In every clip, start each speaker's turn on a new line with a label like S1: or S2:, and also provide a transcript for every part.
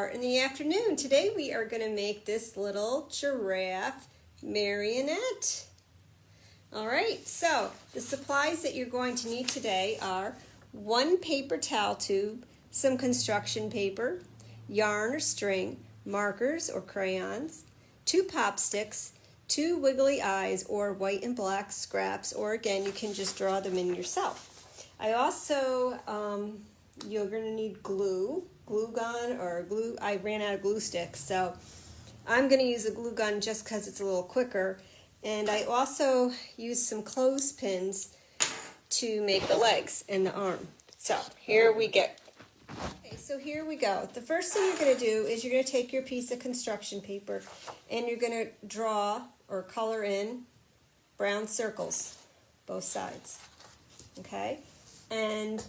S1: Art in the Afternoon. Today we are going to make this little giraffe marionette. Alright, so the supplies that you're going to need today are one paper towel tube, some construction paper, yarn or string, markers or crayons, two pop sticks, two wiggly eyes or white and black scraps, or again you can just draw them in yourself. I also, you're going to need glue gun or glue. I ran out of glue sticks, so I'm going to use a glue gun just because it's a little quicker. And I also used some clothespins to make the legs and the arm. So here we go. Okay, so here we go. The first thing you're going to do is you're going to take your piece of construction paper and you're going to draw or color in brown circles, both sides. Okay? And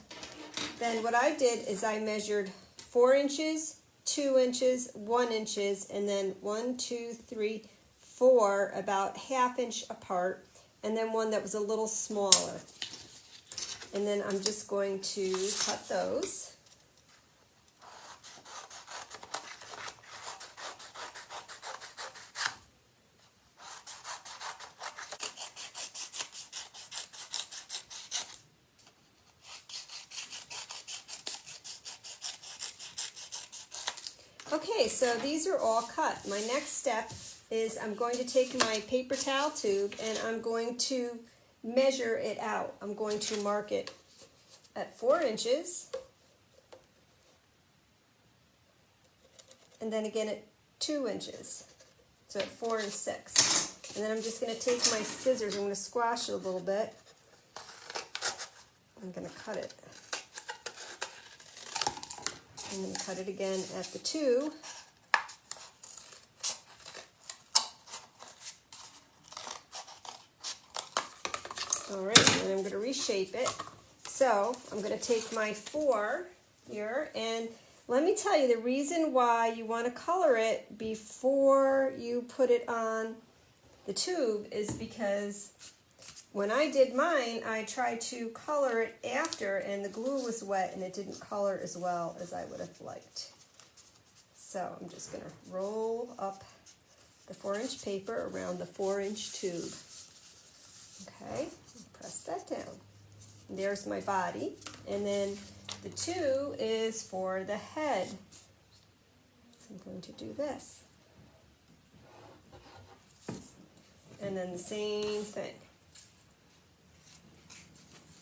S1: then what I did is I measured 4 inches, 2 inches, 1 inch, and then 1, 2, 3, 4, about ½ inch apart, and then one that was a little smaller. And then I'm just going to cut those. Okay, so these are all cut. My next step is I'm going to take my paper towel tube and I'm going to measure it out. I'm going to mark it at 4 inches, and then again at 2 inches, so at 4 and 6. And then I'm just going to take my scissors, I'm going to squash it a little bit. I'm going to cut it. I'm going to cut it again at the 2. Alright, and I'm going to reshape it. So I'm going to take my 4 here, and let me tell you the reason why you want to color it before you put it on the tube is because when I did mine, I tried to color it after, and the glue was wet, and it didn't color as well as I would have liked. So I'm just going to roll up the 4-inch paper around the 4-inch tube. Okay, press that down. And there's my body, and then the 2 is for the head. So I'm going to do this. And then the same thing.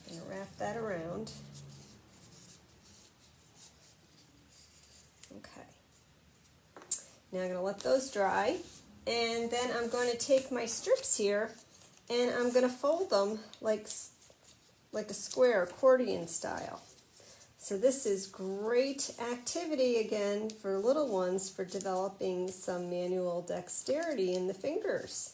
S1: I'm going to wrap that around. Okay. Now I'm going to let those dry. And then I'm going to take my strips here and I'm going to fold them like a square, accordion style. So this is great activity again for little ones for developing some manual dexterity in the fingers.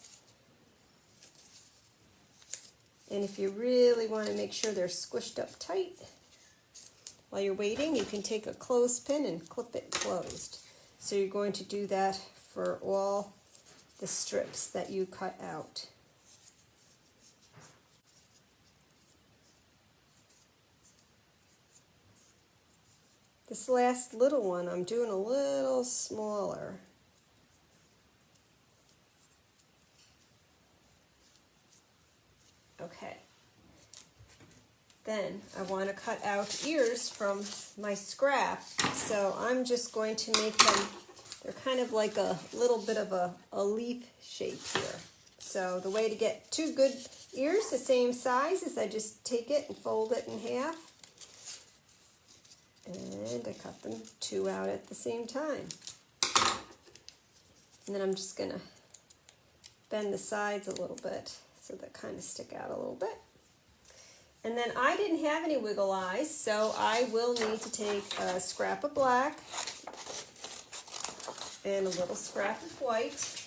S1: And if you really want to make sure they're squished up tight, while you're waiting, you can take a clothespin and clip it closed. So you're going to do that for all the strips that you cut out. This last little one, I'm doing a little smaller. Okay. Then I want to cut out ears from my scrap, so I'm just going to make them, they're kind of like a little bit of a leaf shape here. So the way to get 2 good ears the same size is I just take it and fold it in half. And I cut them 2 out at the same time. And then I'm just going to bend the sides a little bit so they kind of stick out a little bit. And then I didn't have any wiggle eyes, so I will need to take a scrap of black and a little scrap of white.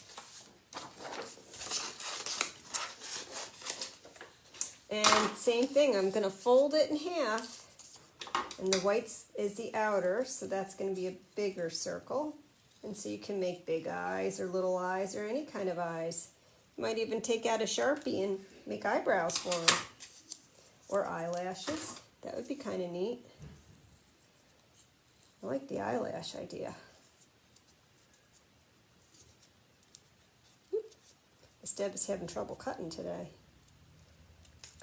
S1: And same thing, I'm going to fold it in half. And the white is the outer, so that's going to be a bigger circle. And so you can make big eyes or little eyes or any kind of eyes. You might even take out a Sharpie and make eyebrows for them. Or eyelashes. That would be kind of neat. I like the eyelash idea. Deb is having trouble cutting today.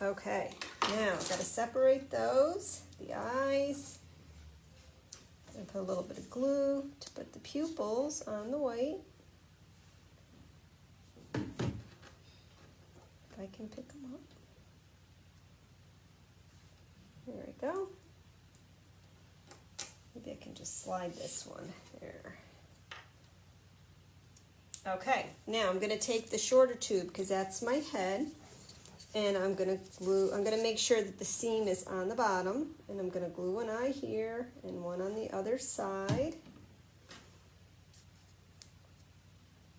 S1: Okay, now I've got to separate those, the eyes. And put a little bit of glue to put the pupils on the white. If I can pick them up. There we go. Maybe I can just slide this one there. Okay, now I'm going to take the shorter tube because that's my head, and I'm going to make sure that the seam is on the bottom, and I'm going to glue one eye here and one on the other side.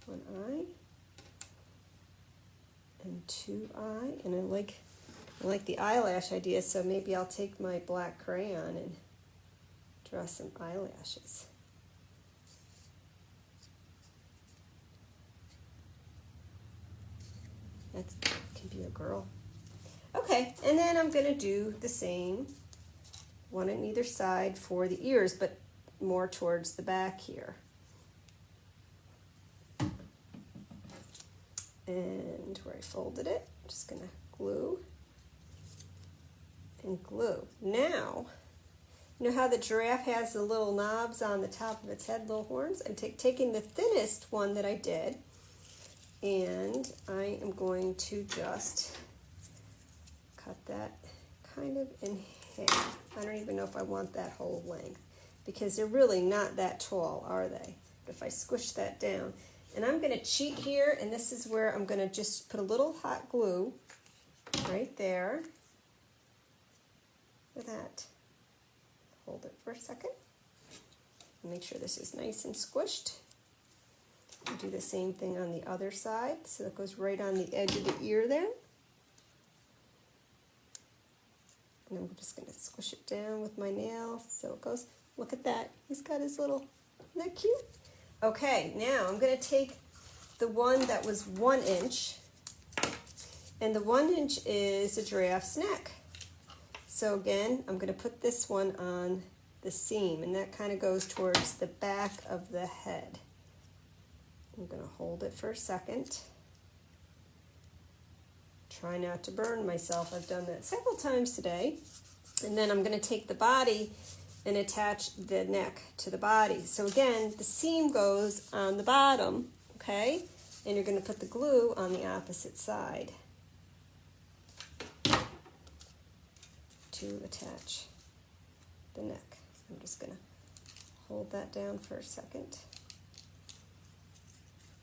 S1: One eye and two eye, and I like the eyelash idea, so maybe I'll take my black crayon and draw some eyelashes. That can be a girl. Okay, and then I'm going to do the same, one on either side for the ears, but more towards the back here. And where I folded it, I'm just going to glue and glue. Now, you know how the giraffe has the little knobs on the top of its head, little horns? I'm taking the thinnest one that I did, and I am going to just cut that kind of in half. I don't even know if I want that whole length because they're really not that tall, are they? But if I squish that down, and I'm going to cheat here, and this is where I'm going to just put a little hot glue right there. Look at that. Hold it for a second. Make sure this is nice and squished. And do the same thing on the other side, so it goes right on the edge of the ear there. And I'm just going to squish it down with my nail so it goes. Look at that. He's got his little, isn't that cute? Okay, now I'm going to take the one that was 1 inch, and the 1 inch is a giraffe's neck. So again, I'm going to put this one on the seam, and that kind of goes towards the back of the head. I'm going to hold it for a second. Try not to burn myself. I've done that several times today. And then I'm going to take the body and attach the neck to the body. So again, the seam goes on the bottom, okay? And you're going to put the glue on the opposite side to attach the neck. So I'm just going to hold that down for a second.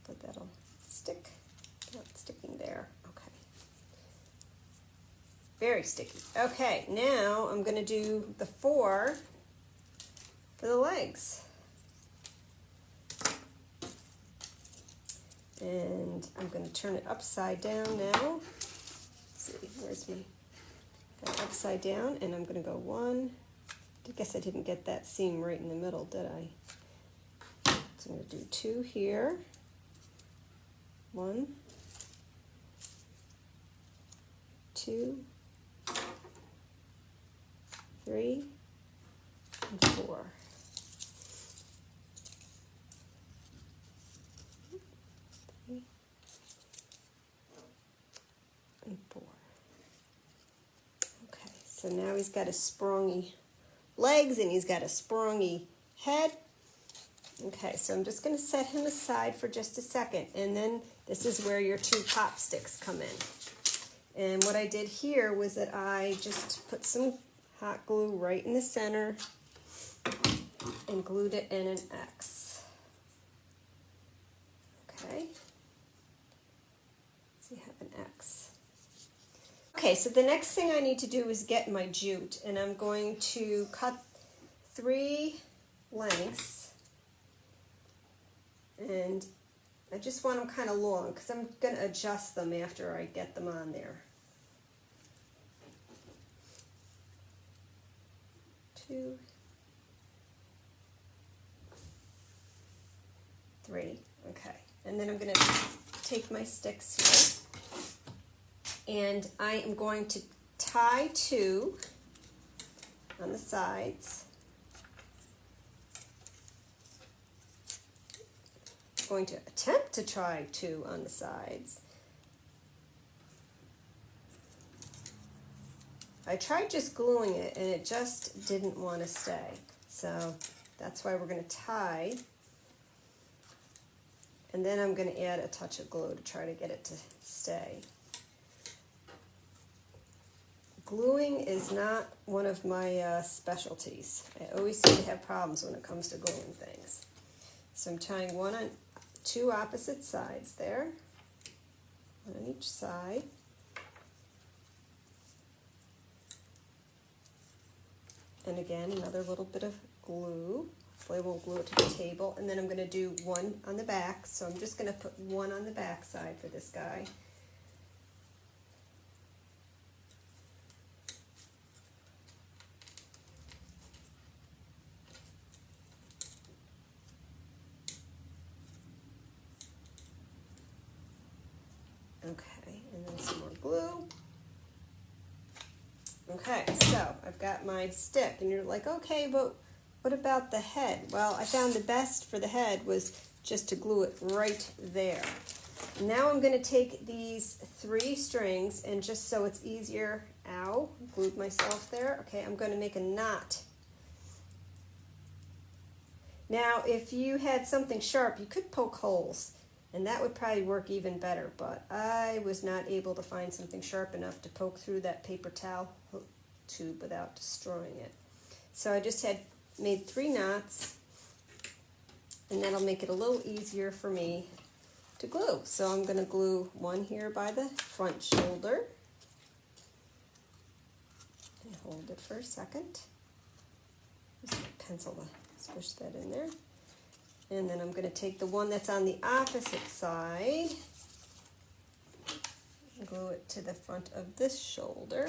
S1: But that'll stick. Not sticking there. Okay. Very sticky. Okay, now I'm going to do the 4 for the legs. And I'm going to turn it upside down now. Let's see, where's my, got it upside down, and I'm going to go 1. I guess I didn't get that seam right in the middle, did I? So I'm going to do 2 here. 1, 2, 3, and 4. And 4. Okay, so now he's got a sprongy legs and he's got a sprongy head. Okay, so I'm just going to set him aside for just a second, and then this is where your 2 pop sticks come in. And what I did here was that I just put some hot glue right in the center and glued it in an X. Okay, so you have an X. Okay, so the next thing I need to do is get my jute, and I'm going to cut 3 lengths. And I just want them kind of long because I'm going to adjust them after I get them on there. 2, 3. Okay. And then I'm going to take my sticks here. And I am going to tie 2 on the sides. Going to attempt to try 2 on the sides. I tried just gluing it and it just didn't want to stay. So that's why we're going to tie. And then I'm going to add a touch of glue to try to get it to stay. Gluing is not one of my specialties. I always seem to have problems when it comes to gluing things. So I'm tying one on two opposite sides there, one on each side. And again, another little bit of glue. Hopefully I won't glue it to the table. And then I'm going to do one on the back. So I'm just going to put one on the back side for this guy. Okay, and then some more glue. Okay, so I've got my stick, and you're like, okay, but what about the head? Well, I found the best for the head was just to glue it right there. Now I'm going to take these 3 strings, and just so it's easier, ow, glued myself there. Okay, I'm going to make a knot. Now, if you had something sharp, you could poke holes, and that would probably work even better, but I was not able to find something sharp enough to poke through that paper towel tube without destroying it. So I just had made 3 knots, and that'll make it a little easier for me to glue. So I'm going to glue one here by the front shoulder, and hold it for a second. Use my pencil to squish that in there. And then I'm going to take the one that's on the opposite side, glue it to the front of this shoulder,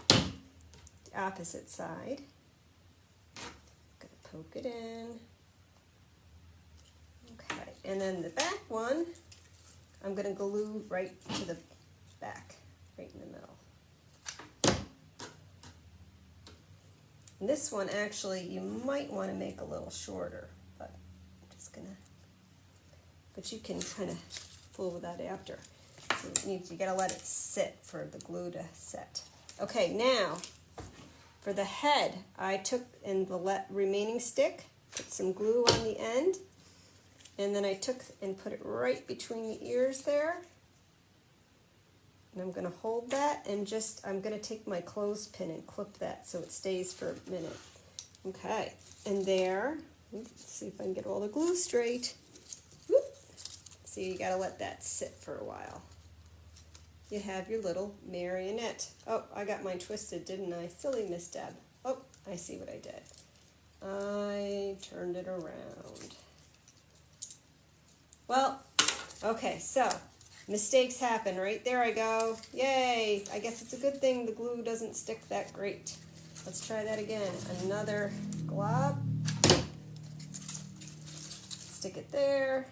S1: the opposite side. I'm going to poke it in. Okay, and then the back one, I'm going to glue right to the back, right in the middle. And this one, actually, you might want to make a little shorter. But you can kind of fool with that after. So you gotta let it sit for the glue to set. Okay, now for the head, I took in the remaining stick, put some glue on the end, and then I took and put it right between the ears there. And I'm gonna hold that, and I'm gonna take my clothespin and clip that so it stays for a minute. Okay, and there. Let's see if I can get all the glue straight. Whoop. See, you gotta let that sit for a while. You have your little marionette. Oh, I got mine twisted, didn't I? Silly Miss Deb. Oh, I see what I did. I turned it around. Well, okay, so mistakes happen. Right there I go. Yay! I guess it's a good thing the glue doesn't stick that great. Let's try that again. Another glob. Stick it there.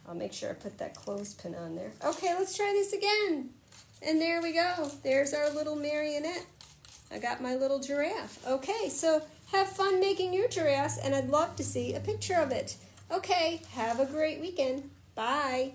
S1: I'll make sure I put that clothespin on there. Okay, let's try this again. And there we go. There's our little marionette. I got my little giraffe. Okay, so have fun making your giraffes, and I'd love to see a picture of it. Okay, have a great weekend. Bye.